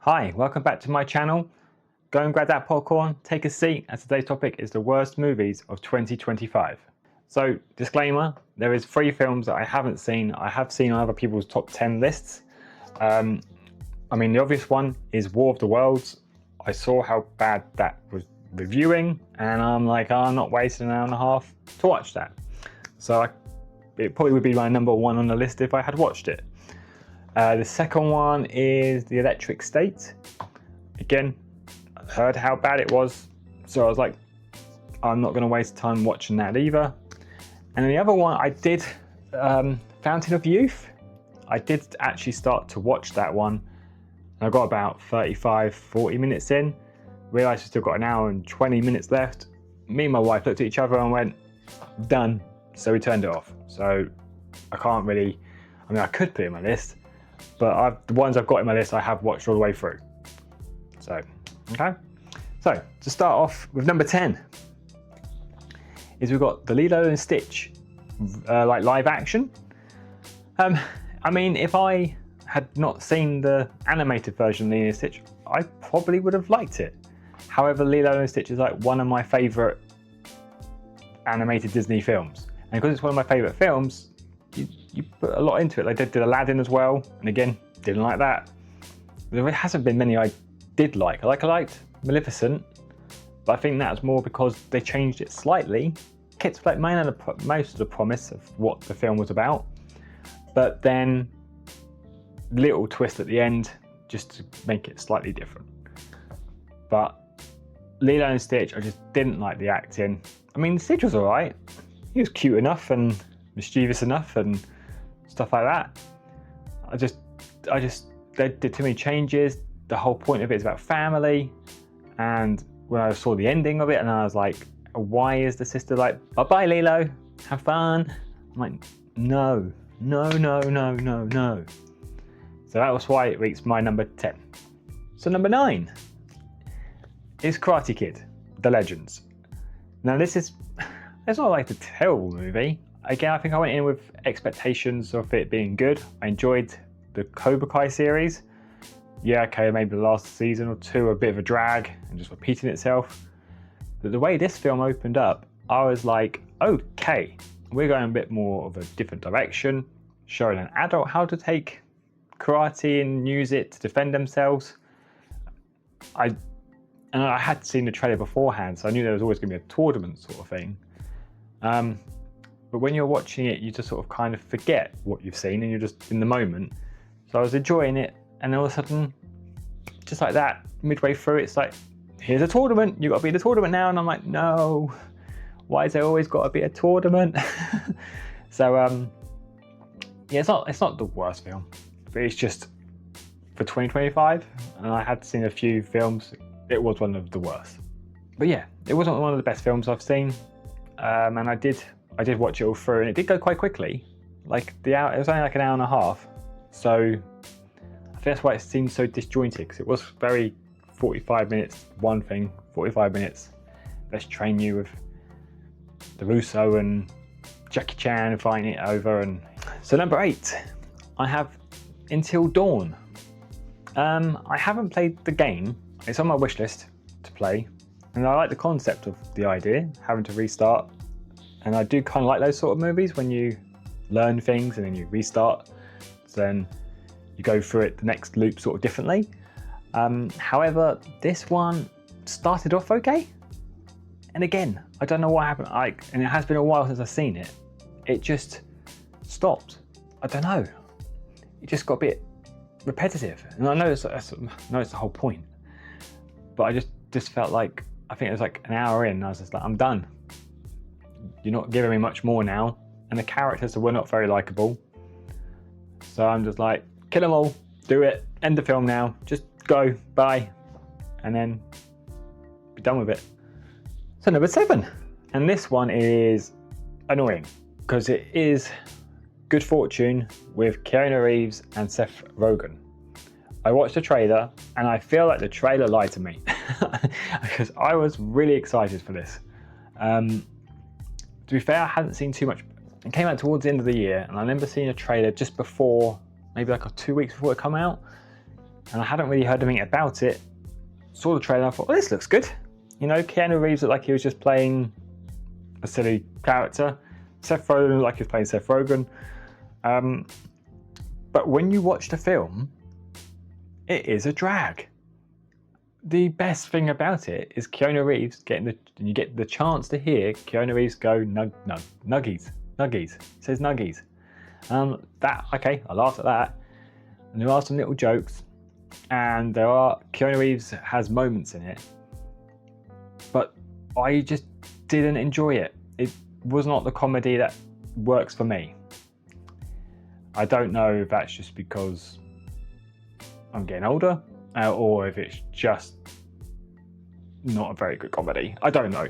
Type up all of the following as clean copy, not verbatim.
Hi, welcome back to my channel. Go and grab that popcorn, take a seat, as today's topic is the worst movies of 2025. So, disclaimer, there is 3 films that I haven't seen. I have seen on other people's top 10 lists. The obvious one is War of the Worlds. I saw how bad that was reviewing, and I'm like, I'm not wasting an hour and a half to watch that. So, it probably would be my number 1 on the list if I had watched it. The second one is The Electric State. Again, I heard how bad it was, so I was like, I'm not going to waste time watching that either. And then the other one, I did Fountain of Youth. I did actually start to watch that one. And I got about 35-40 minutes in, realised I still got an hour and 20 minutes left. Me and my wife looked at each other and went, done. So we turned it off. So I can't really, I could put it in my list, but the ones I've got in my list I have watched all the way through. So, okay. So, to start off with number 10, is we've got the Lilo and Stitch, like live action. If I had not seen the animated version of Lilo and Stitch, I probably would have liked it. However, Lilo and Stitch is like one of my favourite animated Disney films. And because it's one of my favourite films, you put a lot into it. Like they did Aladdin as well, and again, didn't like that. There hasn't been many I did like. I liked Maleficent, but I think that's more because they changed it slightly. Kept like most of the promise of what the film was about, but then little twist at the end just to make it slightly different. But Lilo and Stitch, I just didn't like the acting. Stitch was alright. He was cute enough and mischievous enough and stuff like that. They did too many changes. The whole point of it is about family, and when I saw the ending of it, and I was like, why is the sister like, bye Lilo, have fun? I'm like, no. So that was why it reached my number 10. So number 9 is Karate Kid, The Legends. Now it's not like a terrible movie. Again, I think I went in with expectations of it being good. I enjoyed the Cobra Kai series. Yeah, okay, maybe the last season or two were a bit of a drag and just repeating itself. But the way this film opened up, I was like, okay, we're going a bit more of a different direction, showing an adult how to take karate and use it to defend themselves. I had seen the trailer beforehand, so I knew there was always going to be a tournament sort of thing. But when you're watching it, you just sort of kind of forget what you've seen and you're just in the moment. So I was enjoying it, and all of a sudden, just like that, midway through, it's like, here's a tournament, you've got to be in the tournament now. And I'm like, no, why is there always got to be a tournament? So, yeah, it's not the worst film, but it's just for 2025, and I had seen a few films, it was one of the worst. But yeah, it wasn't one of the best films I've seen, and I did watch it all through, and it did go quite quickly. Like it was only like an hour and a half, so I think that's why it seemed so disjointed, because it was very 45 minutes one thing, 45 minutes let's train you with the Russo and Jackie Chan fighting it over. And so number 8, I have Until Dawn. I haven't played the game. It's on my wish list to play, and I like the concept of the idea, having to restart. And I do kind of like those sort of movies when you learn things and then you restart, so then you go through it the next loop sort of differently. However, this one started off okay, and again, I don't know what happened. And it has been a while since I've seen it. It just stopped. I don't know. It just got a bit repetitive, and I know it's the whole point, but I just felt like, I think it was like an hour in, and I was just like, I'm done. You're not giving me much more now, and the characters were not very likable. So I'm just like, kill them all, do it, end the film now, just go, bye, and then be done with it. So number 7, and this one is annoying because it is Good Fortune with Keanu Reeves and Seth Rogen. I watched the trailer, and I feel like the trailer lied to me because I was really excited for this. To be fair, I hadn't seen too much. It came out towards the end of the year, and I remember seeing a trailer just before, maybe like 2 weeks before it came out. and I hadn't really heard anything about it. Saw the trailer, I thought, well, this looks good. You know, Keanu Reeves looked like he was just playing a silly character. Seth Rogen looked like he was playing Seth Rogen. But when you watch the film, it is a drag. The best thing about it is Keanu Reeves you get the chance to hear Keanu Reeves go nuggies. It says nuggies. Okay, I laughed at that. And there are some little jokes, and Keanu Reeves has moments in it, but I just didn't enjoy it. It was not the comedy that works for me. I don't know if that's just because I'm getting older, or if it's just not a very good comedy. I don't know,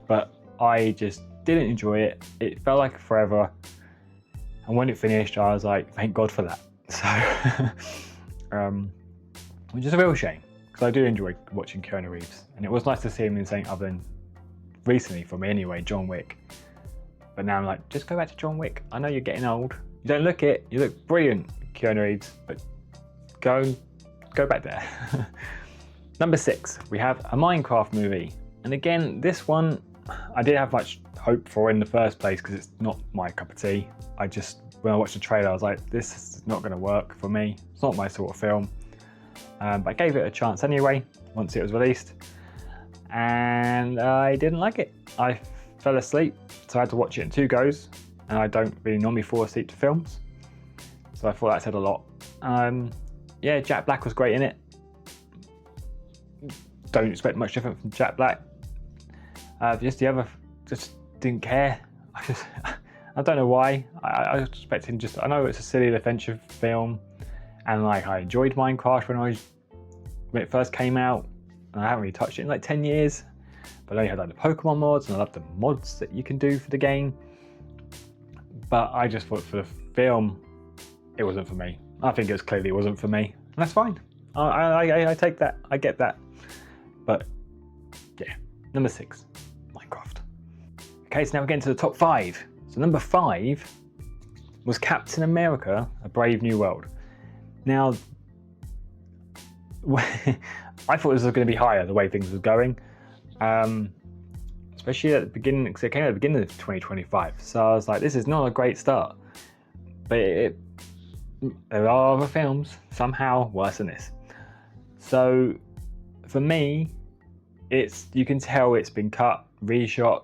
but I just didn't enjoy it. It felt like forever, and when it finished, I was like, thank God for that. So, which is a real shame, because I do enjoy watching Keanu Reeves, and it was nice to see him in something other than, recently for me anyway, John Wick. But now I'm like, just go back to John Wick. I know you're getting old. You don't look it. You look brilliant, Keanu Reeves, but go back there. Number 6, we have a Minecraft movie. And again, this one, I didn't have much hope for in the first place because it's not my cup of tea. When I watched the trailer, I was like, this is not going to work for me. It's not my sort of film. But I gave it a chance anyway, once it was released. And I didn't like it. I fell asleep, so I had to watch it in 2 goes. And I don't really normally fall asleep to films. So I thought that said a lot. Yeah, Jack Black was great in it. Don't expect much different from Jack Black. Just didn't care. I don't know why. I was expecting I know it's a silly adventure film, and like I enjoyed Minecraft when it first came out, and I haven't really touched it in like 10 years. But I only had like the Pokemon mods, and I love the mods that you can do for the game. But I just thought for the film, it wasn't for me. I think it wasn't for me, and that's fine. I take that. I get that. But yeah, number 6, Minecraft. Okay, so now we're getting to the top 5. So number 5 was Captain America: A Brave New World. Now, I thought this was going to be higher the way things were going, especially at the beginning, because it came at the beginning of 2025. So I was like, this is not a great start. But there are other films somehow worse than this. So for me, you can tell it's been cut, reshot,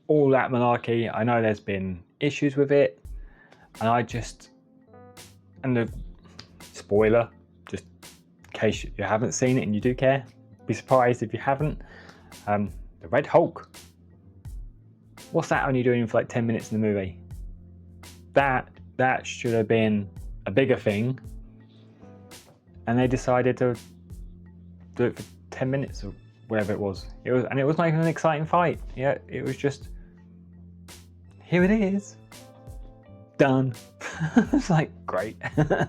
all that malarkey. I know there's been issues with it, and the spoiler, just in case you haven't seen it and you do care, be surprised if you haven't. The Red Hulk. What's that only doing for like 10 minutes in the movie? That should have been a bigger thing, and they decided to do it for 10 minutes or whatever it was. It was not even an exciting fight. Yeah, it was just, here it is, done. It's like, great. Yeah,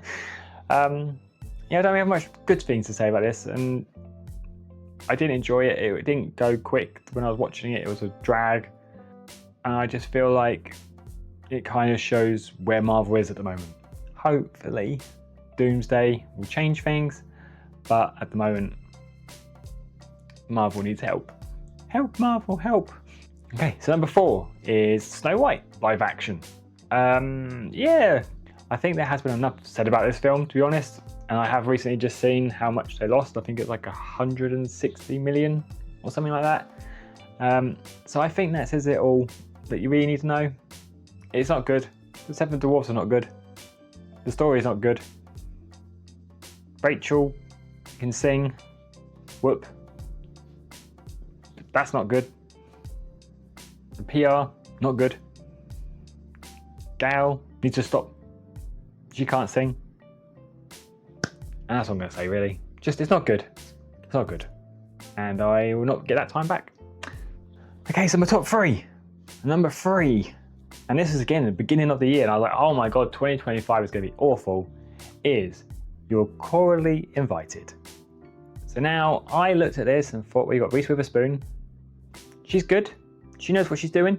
I don't have much good things to say about this, and I didn't enjoy it. It didn't go quick when I was watching it. It was a drag, and I just feel like it kind of shows where Marvel is at the moment. Hopefully, Doomsday will change things, but at the moment, Marvel needs help. Help, Marvel, help. Okay, so number 4 is Snow White live action. Yeah, I think there has been enough said about this film, to be honest. And I have recently just seen how much they lost. I think it's like 160 million or something like that. So I think that says it all that you really need to know. It's not good. The Seven Dwarfs are not good. The story is not good. Rachel can sing. Whoop. That's not good. The PR, not good. Gal needs to stop. She can't sing. And that's what I'm going to say, really. It's not good. It's not good. And I will not get that time back. Okay, so my top 3. Number 3, and this is again the beginning of the year, and I was like, oh my god, 2025 is going to be awful, is You're Cordially Invited. So now I looked at this and thought, well, you got Reese Witherspoon. She's good. She knows what she's doing.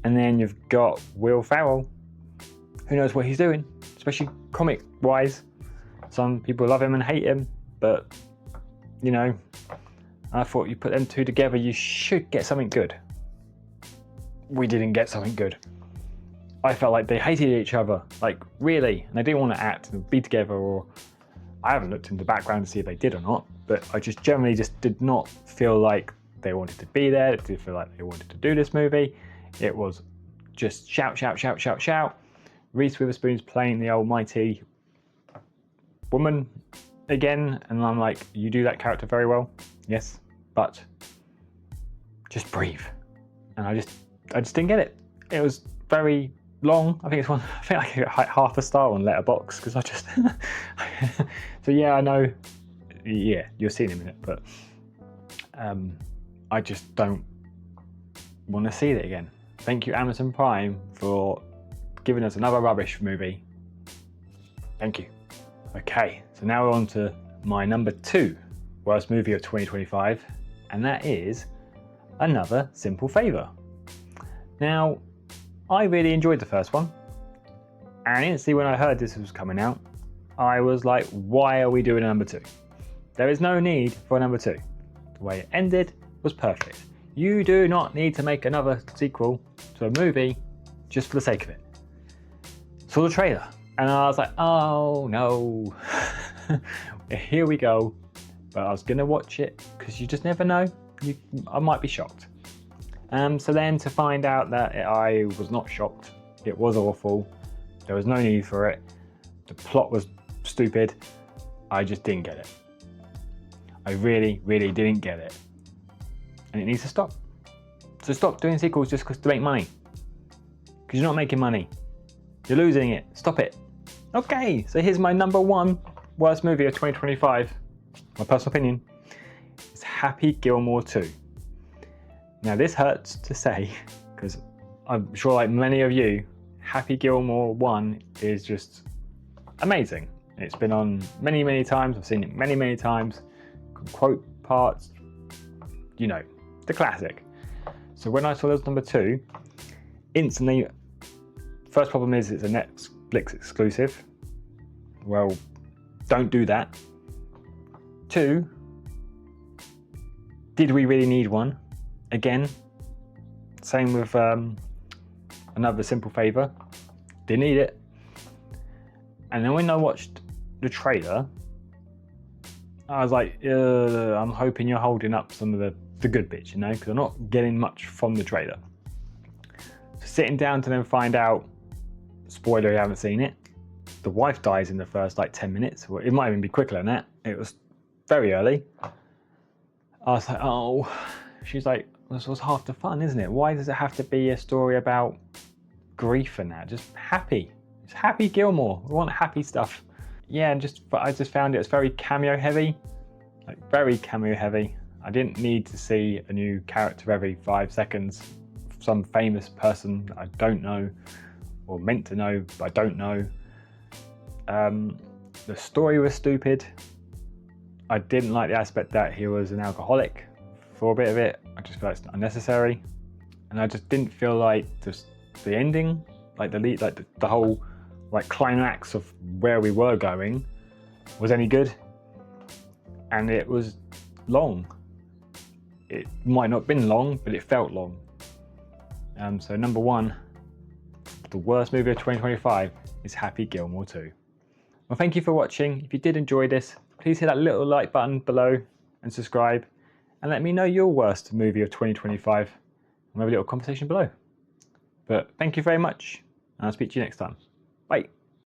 And then you've got Will Ferrell, who knows what he's doing, especially comic-wise. Some people love him and hate him, but you know, I thought you put them two together, you should get something good. We didn't get something good. I felt like they hated each other, like really, and they didn't want to act and be together, or I haven't looked in the background to see if they did or not, but I just generally just did not feel like they wanted to be there. It did feel like they wanted to do this movie. It was just shout, shout, shout, shout, shout. Reese Witherspoon's playing the almighty woman again, and I'm like, you do that character very well, yes, but just breathe. And I just didn't get it. It was very long. I think I gave it half a star on letterboxd because I just so yeah, I know, yeah, you'll see in a minute, but I just don't want to see it again. Thank you, Amazon Prime, for giving us another rubbish movie. Thank you. Okay, so now we're on to my number 2 worst movie of 2025, and that is Another Simple Favor. Now, I really enjoyed the first one, and instantly when I heard this was coming out, I was like, why are we doing a number 2? There is no need for a number 2. The way it ended was perfect. You do not need to make another sequel to a movie just for the sake of it. Saw the trailer, and I was like, oh no, here we go. But I was gonna watch it because you just never know. I might be shocked. So then to find out that I was not shocked, it was awful, there was no need for it, the plot was stupid, I just didn't get it. I really, really didn't get it. And it needs to stop. So stop doing sequels just to make money. Because you're not making money. You're losing it. Stop it. Okay, so here's my number 1 worst movie of 2025. My personal opinion. It's Happy Gilmore 2. Now this hurts to say, because I'm sure like many of you, Happy Gilmore 1 is just amazing. It's been on many, many times. I've seen it many, many times. Quote parts, you know, the classic. So when I saw this number 2, instantly, first problem is it's a Netflix exclusive. Well, don't do that. 2, did we really need one? Again, same with Another Simple Favor. Didn't need it. And then when I watched the trailer, I was like, I'm hoping you're holding up some of the good bits, you know, because I'm not getting much from the trailer. So sitting down to then find out, spoiler, you haven't seen it, the wife dies in the first like 10 minutes. Well, it might even be quicker than that. It was very early. I was like, oh, she's like, this was half the fun, isn't it? Why does it have to be a story about grief and that? Just happy. It's Happy Gilmore. We want happy stuff. Yeah, and I just found it was very cameo heavy. Like very cameo heavy. I didn't need to see a new character every 5 seconds. Some famous person that I don't know, or meant to know, but I don't know. The story was stupid. I didn't like the aspect that he was an alcoholic for a bit of it. I just felt it's unnecessary, and I just didn't feel like the ending, like the whole like climax of where we were going, was any good. And it was long. It might not have been long, but it felt long. So number 1, the worst movie of 2025 is Happy Gilmore 2. Well, thank you for watching. If you did enjoy this, please hit that little like button below and subscribe, and let me know your worst movie of 2025. We'll have a little conversation below. But thank you very much, and I'll speak to you next time. Bye.